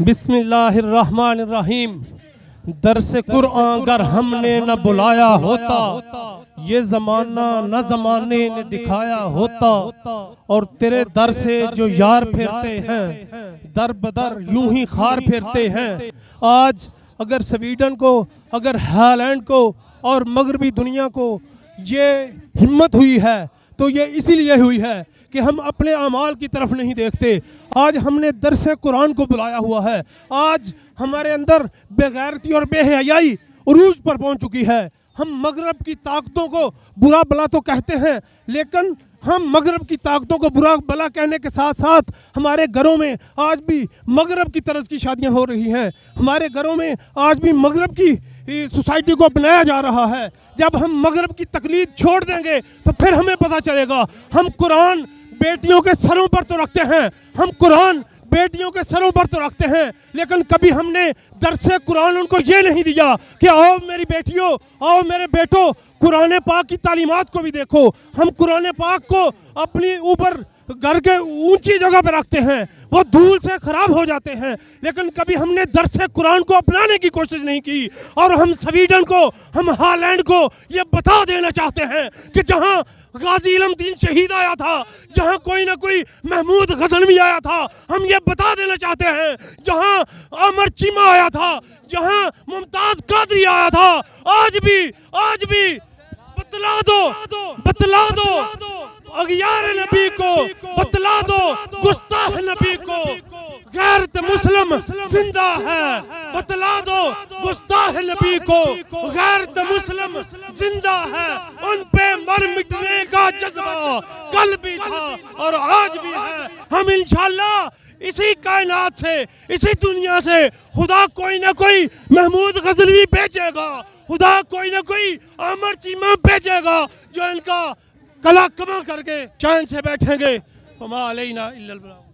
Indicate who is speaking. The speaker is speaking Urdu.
Speaker 1: بسم اللہ الرحمن الرحیم۔ درس قرآن اگر ہم نے نہ بلایا ہوتا، یہ زمانہ نہ زمانے نے دکھایا ہوتا، اور تیرے در سے جو یار پھرتے ہیں در بدر یوں ہی خار پھرتے ہیں۔ آج اگر سویڈن کو، اگر ہالینڈ کو اور مغربی دنیا کو یہ ہمت ہوئی ہے تو یہ اسی لیے ہوئی ہے کہ ہم اپنے اعمال کی طرف نہیں دیکھتے۔ آج ہم نے درس قرآن کو بلایا ہوا ہے۔ آج ہمارے اندر بے غیرتی اور بے حیائی عروج پر پہنچ چکی ہے۔ ہم مغرب کی طاقتوں کو برا بلا تو کہتے ہیں، لیکن ہم مغرب کی طاقتوں کو برا بلا کہنے کے ساتھ ساتھ ہمارے گھروں میں آج بھی مغرب کی طرز کی شادیاں ہو رہی ہیں۔ ہمارے گھروں میں آج بھی مغرب کی سوسائٹی کو اپنایا جا رہا ہے۔ جب ہم مغرب کی تقلید چھوڑ دیں گے تو پھر ہمیں پتہ چلے گا۔ ہم قرآن بیٹیوں کے سروں پر تو رکھتے ہیں، ہم قرآن بیٹیوں کے سروں پر تو رکھتے ہیں، لیکن کبھی ہم نے درس قرآن ان کو یہ نہیں دیا کہ آؤ میری بیٹیوں، آؤ میرے بیٹوں، قرآن پاک کی تعلیمات کو بھی دیکھو۔ ہم قرآن پاک کو اپنی اوپر گھر کے اونچی جگہ پہ رکھتے ہیں، وہ دھول سے خراب ہو جاتے ہیں، لیکن کبھی ہم نے درس قرآن کو اپنانے کی کوشش نہیں کی۔ اور ہم سویڈن کو، ہم ہالینڈ کو یہ بتا دینا چاہتے ہیں کہ جہاں غازی علم دین شہید آیا تھا، جہاں کوئی نہ کوئی محمود غزنوی آیا تھا، ہم یہ بتا دینا چاہتے ہیں جہاں عمر چیمہ آیا تھا، جہاں ممتاز قادری آیا تھا، آج بھی بتلا دو اغیار نبی کو، بتلا دو گستاخ نبی کو، غیرت مسلم زندہ ہے، بتلا دو گستاخ نبی کو، غیرت مسلم زندہ ہے۔ ان پہ مر مٹنے کا جذبہ کل بھی تھا اور آج بھی ہے۔ ہم انشاءاللہ اسی کائنات سے، اسی دنیا سے خدا کوئی نہ کوئی محمود غزنوی بھیجے گا، خدا کوئی نہ کوئی عمر چیمہ بھیجے گا جو ان کا کلا کمل کر کے چین سے بیٹھیں گے۔ وما علینا الا البلاغ۔